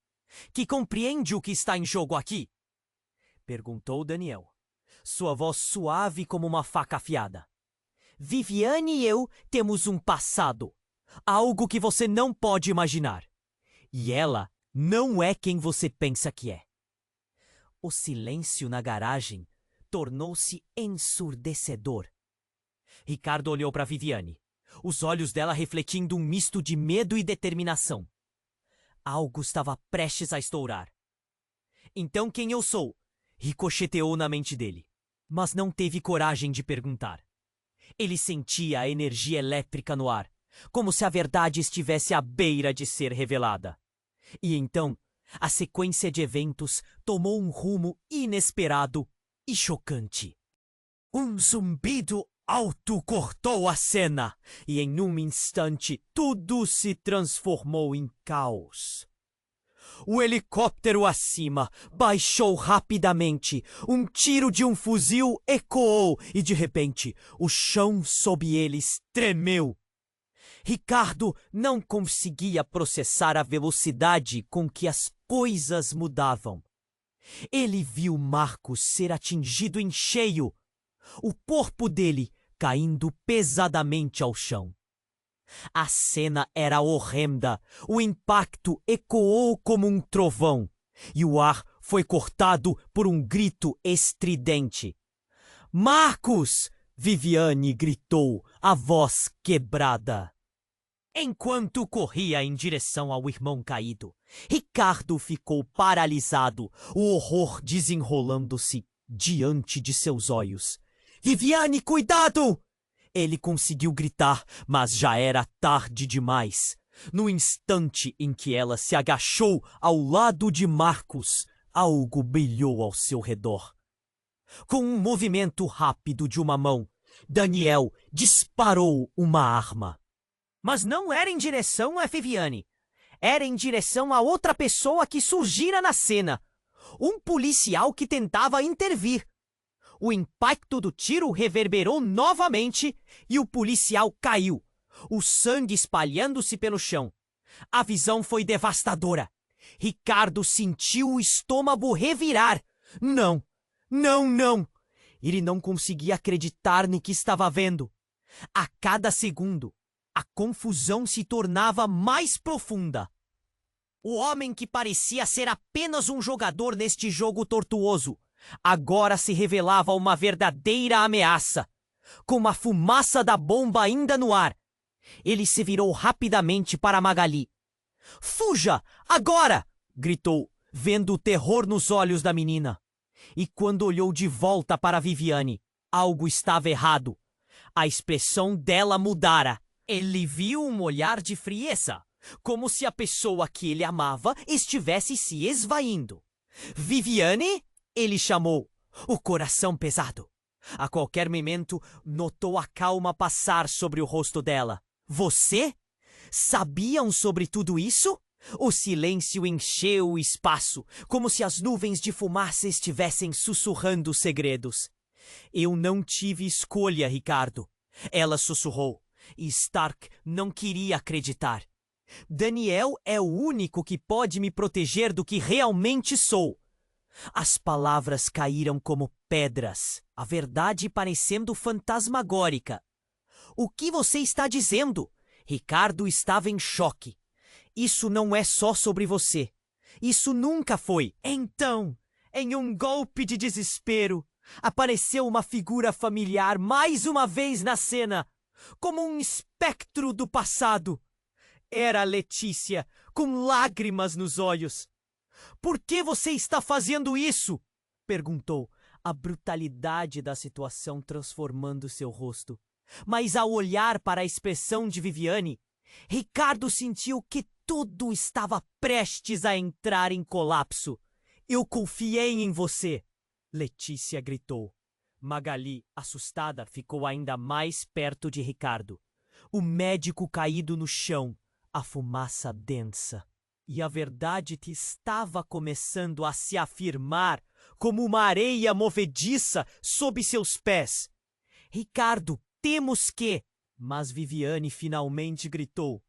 Que compreende o que está em jogo aqui? Perguntou Daniel, sua voz suave como uma faca afiada. Viviane e eu temos um passado, algo que você não pode imaginar. E ela não é quem você pensa que é. O silêncio na garagem tornou-se ensurdecedor. Ricardo olhou para Viviane, os olhos dela refletindo um misto de medo e determinação. Algo estava prestes a estourar. Então quem eu sou? Ricocheteou na mente dele, mas não teve coragem de perguntar. Ele sentia a energia elétrica no ar, como se a verdade estivesse à beira de ser revelada. E então, a sequência de eventos tomou um rumo inesperado e chocante. Um zumbido alto cortou a cena, e em um instante tudo se transformou em caos. O helicóptero acima baixou rapidamente. Um tiro de um fuzil ecoou e, de repente, o chão sob eles tremeu. Ricardo não conseguia processar a velocidade com que as coisas mudavam. Ele viu Marcos ser atingido em cheio, o corpo dele caindo pesadamente ao chão. A cena era horrenda. O impacto ecoou como um trovão e o ar foi cortado por um grito estridente. Marcos! Viviane gritou, a voz quebrada. Enquanto corria em direção ao irmão caído, Ricardo ficou paralisado, o horror desenrolando-se diante de seus olhos. Viviane, cuidado! Ele conseguiu gritar, mas já era tarde demais. No instante em que ela se agachou ao lado de Marcos, algo brilhou ao seu redor. Com um movimento rápido de uma mão, Daniel disparou uma arma. Mas não era em direção a Viviane. Era em direção a outra pessoa que surgira na cena. Um policial que tentava intervir. O impacto do tiro reverberou novamente e o policial caiu, o sangue espalhando-se pelo chão. A visão foi devastadora. Ricardo sentiu o estômago revirar. Não, não, não! Ele não conseguia acreditar no que estava vendo. A cada segundo, a confusão se tornava mais profunda. O homem que parecia ser apenas um jogador neste jogo tortuoso agora se revelava uma verdadeira ameaça. Com a fumaça da bomba ainda no ar, ele se virou rapidamente para Magali. Fuja! Agora! Gritou, vendo o terror nos olhos da menina. E quando olhou de volta para Viviane, algo estava errado. A expressão dela mudara. Ele viu um olhar de frieza, como se a pessoa que ele amava estivesse se esvaindo. Viviane? Ele chamou, o coração pesado. A qualquer momento, notou a calma passar sobre o rosto dela. Você? Sabiam sobre tudo isso? O silêncio encheu o espaço, como se as nuvens de fumaça estivessem sussurrando segredos. Eu não tive escolha, Ricardo. Ela sussurrou, e Stark não queria acreditar. Daniel é o único que pode me proteger do que realmente sou. As palavras caíram como pedras, a verdade parecendo fantasmagórica. O que você está dizendo? Ricardo estava em choque. Isso não é só sobre você. Isso nunca foi. Então, em um golpe de desespero, apareceu uma figura familiar mais uma vez na cena, como um espectro do passado. Era Letícia, com lágrimas nos olhos. Por que você está fazendo isso? Perguntou, a brutalidade da situação transformando seu rosto. Mas ao olhar para a expressão de Viviane, Ricardo sentiu que tudo estava prestes a entrar em colapso. Eu confiei em você, Letícia gritou. Magali, assustada, ficou ainda mais perto de Ricardo. O médico caído no chão, a fumaça densa. E a verdade que estava começando a se afirmar como uma areia movediça sob seus pés. Ricardo, temos que... Mas Viviane finalmente gritou.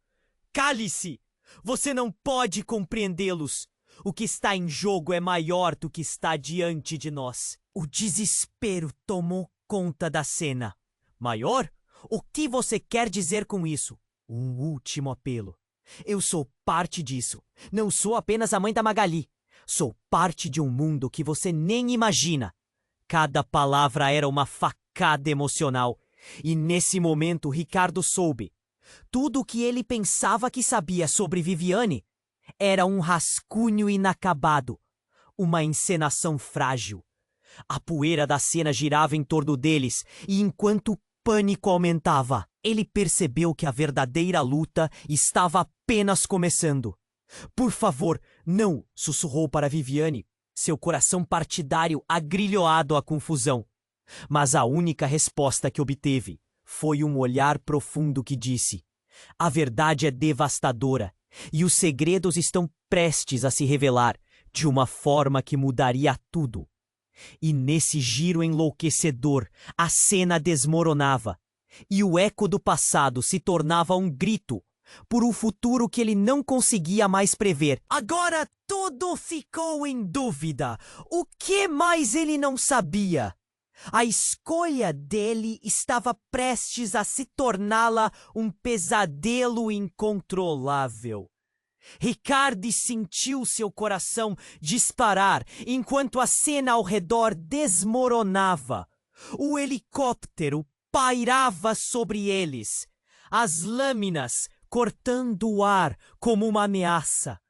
Cale-se! Você não pode compreendê-los. O que está em jogo é maior do que está diante de nós. O desespero tomou conta da cena. Maior? O que você quer dizer com isso? Um último apelo. Eu sou parte disso. Não sou apenas a mãe da Magali. Sou parte de um mundo que você nem imagina. Cada palavra era uma facada emocional. E nesse momento Ricardo soube. Tudo o que ele pensava que sabia sobre Viviane era um rascunho inacabado. Uma encenação frágil. A poeira da cena girava em torno deles e enquanto o pânico aumentava, ele percebeu que a verdadeira luta estava apenas começando. Por favor, não, sussurrou para Viviane, seu coração partidário agrilhoado à confusão. Mas a única resposta que obteve foi um olhar profundo que disse: a verdade é devastadora e os segredos estão prestes a se revelar de uma forma que mudaria tudo. E nesse giro enlouquecedor, a cena desmoronava e o eco do passado se tornava um grito por um futuro que ele não conseguia mais prever. Agora tudo ficou em dúvida. O que mais ele não sabia? A escolha dele estava prestes a se torná-la um pesadelo incontrolável. Ricardo sentiu seu coração disparar enquanto a cena ao redor desmoronava. O helicóptero pairava sobre eles, as lâminas cortando o ar como uma ameaça.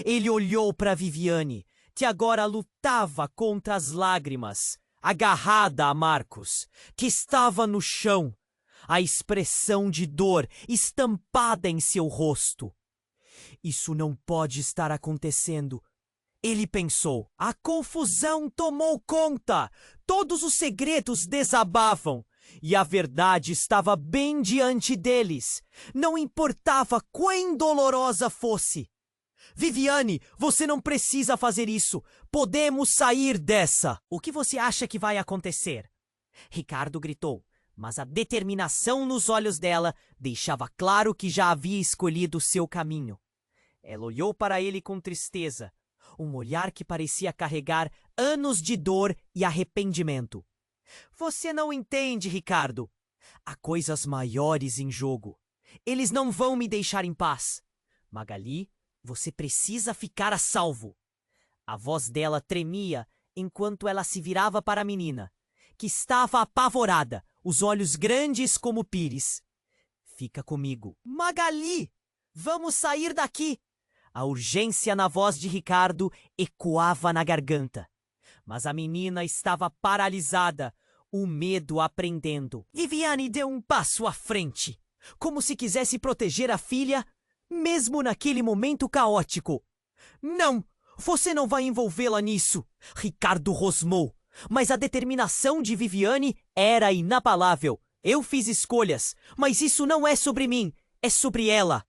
Ele olhou para Viviane, que agora lutava contra as lágrimas, agarrada a Marcos, que estava no chão, a expressão de dor estampada em seu rosto. Isso não pode estar acontecendo. Ele pensou. A confusão tomou conta. Todos os segredos desabavam. E a verdade estava bem diante deles. Não importava quão dolorosa fosse. Viviane, você não precisa fazer isso. Podemos sair dessa. O que você acha que vai acontecer? Ricardo gritou, mas a determinação nos olhos dela deixava claro que já havia escolhido seu caminho. Ela olhou para ele com tristeza, um olhar que parecia carregar anos de dor e arrependimento. Você não entende, Ricardo. Há coisas maiores em jogo. Eles não vão me deixar em paz. Magali, você precisa ficar a salvo. A voz dela tremia enquanto ela se virava para a menina, que estava apavorada, os olhos grandes como pires. Fica comigo. Magali, vamos sair daqui. A urgência na voz de Ricardo ecoava na garganta. Mas a menina estava paralisada, o medo a prendendo. Viviane deu um passo à frente, como se quisesse proteger a filha, mesmo naquele momento caótico. Não, você não vai envolvê-la nisso, Ricardo rosmou. Mas a determinação de Viviane era inabalável. Eu fiz escolhas, mas isso não é sobre mim, é sobre ela.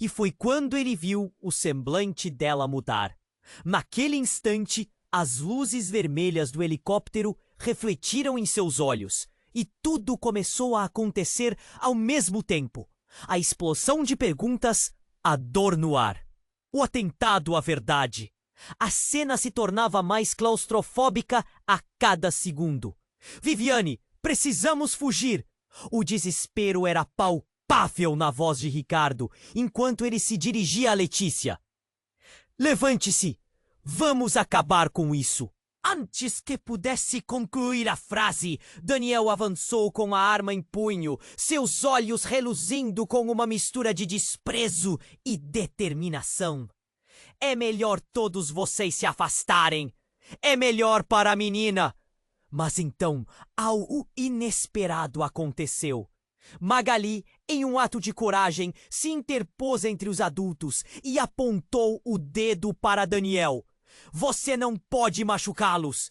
E foi quando ele viu o semblante dela mudar. Naquele instante, as luzes vermelhas do helicóptero refletiram em seus olhos e tudo começou a acontecer ao mesmo tempo. A explosão de perguntas, a dor no ar. O atentado à verdade. A cena se tornava mais claustrofóbica a cada segundo. Viviane, precisamos fugir! O desespero era palpável na voz de Ricardo, enquanto ele se dirigia a Letícia. Levante-se! Vamos acabar com isso! Antes que pudesse concluir a frase, Daniel avançou com a arma em punho, seus olhos reluzindo com uma mistura de desprezo e determinação. É melhor todos vocês se afastarem. É melhor para a menina. Mas então, algo inesperado aconteceu. Magali, em um ato de coragem, se interpôs entre os adultos e apontou o dedo para Daniel. Você não pode machucá-los.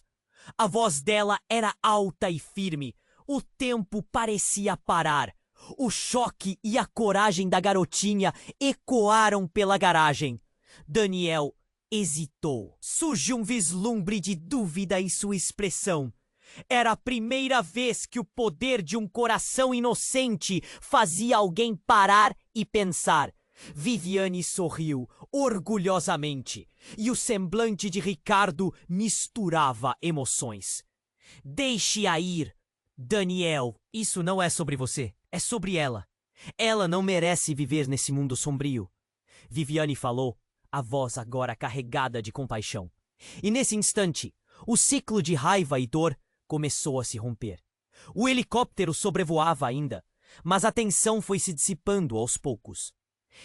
A voz dela era alta e firme. O tempo parecia parar. O choque e a coragem da garotinha ecoaram pela garagem. Daniel hesitou. Surgiu um vislumbre de dúvida em sua expressão. Era a primeira vez que o poder de um coração inocente fazia alguém parar e pensar. Viviane sorriu orgulhosamente e o semblante de Ricardo misturava emoções. Deixe-a ir, Daniel. Isso não é sobre você, é sobre ela. Ela não merece viver nesse mundo sombrio. Viviane falou, a voz agora carregada de compaixão. E nesse instante, o ciclo de raiva e dor começou a se romper. O helicóptero sobrevoava ainda, mas a tensão foi se dissipando aos poucos.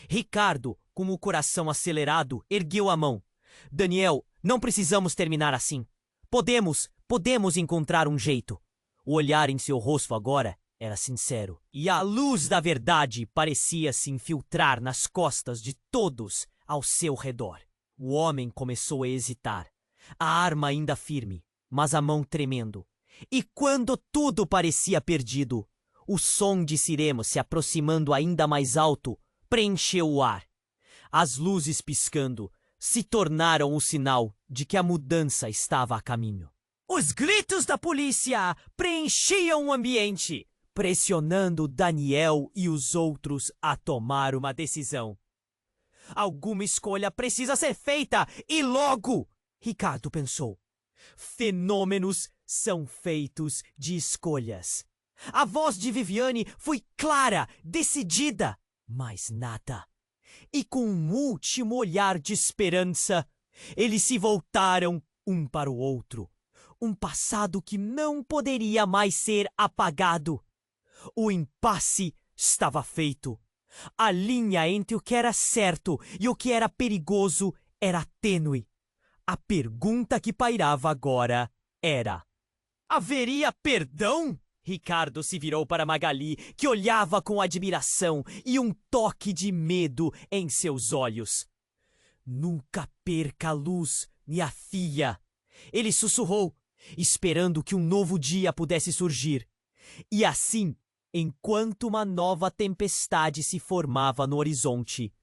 Ricardo, com o coração acelerado, ergueu a mão. Daniel, não precisamos terminar assim. Podemos encontrar um jeito. O olhar em seu rosto agora era sincero. E a luz da verdade parecia se infiltrar nas costas de todos ao seu redor. O homem começou a hesitar, a arma ainda firme, mas a mão tremendo. E quando tudo parecia perdido, o som de Siremos se aproximando ainda mais alto preencheu o ar. As luzes piscando se tornaram o sinal de que a mudança estava a caminho. Os gritos da polícia preenchiam o ambiente, pressionando Daniel e os outros a tomar uma decisão. Alguma escolha precisa ser feita, e logo, Ricardo pensou. Fenômenos são feitos de escolhas. A voz de Viviane foi clara, decidida, mas nada. E com um último olhar de esperança, eles se voltaram um para o outro. Um passado que não poderia mais ser apagado. O impasse estava feito. A linha entre o que era certo e o que era perigoso era tênue. A pergunta que pairava agora era: haveria perdão? Ricardo se virou para Magali, que olhava com admiração e um toque de medo em seus olhos. Nunca perca a luz, minha filha, ele sussurrou, esperando que um novo dia pudesse surgir. E assim, enquanto uma nova tempestade se formava no horizonte,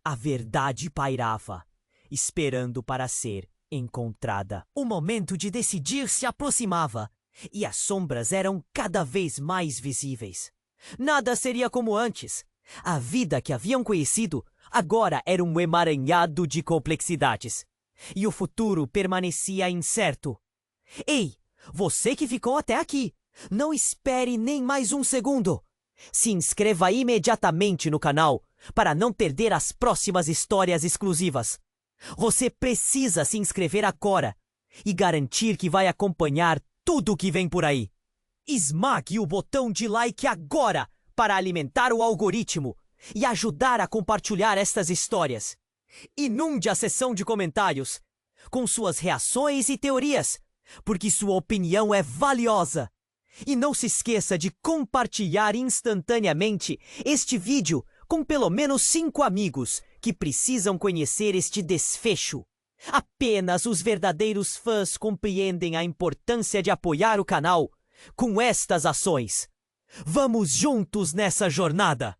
a verdade pairava, esperando para ser encontrada. O momento de decidir se aproximava, e as sombras eram cada vez mais visíveis. Nada seria como antes. A vida que haviam conhecido agora era um emaranhado de complexidades. E o futuro permanecia incerto. Ei, você que ficou até aqui, não espere nem mais um segundo. Se inscreva imediatamente no canal para não perder as próximas histórias exclusivas. Você precisa se inscrever agora e garantir que vai acompanhar tudo que vem por aí. Esmague o botão de like agora para alimentar o algoritmo e ajudar a compartilhar estas histórias. Inunde a seção de comentários com suas reações e teorias, porque sua opinião é valiosa. E não se esqueça de compartilhar instantaneamente este vídeo com pelo menos 5 amigos que precisam conhecer este desfecho. Apenas os verdadeiros fãs compreendem a importância de apoiar o canal com estas ações. Vamos juntos nessa jornada!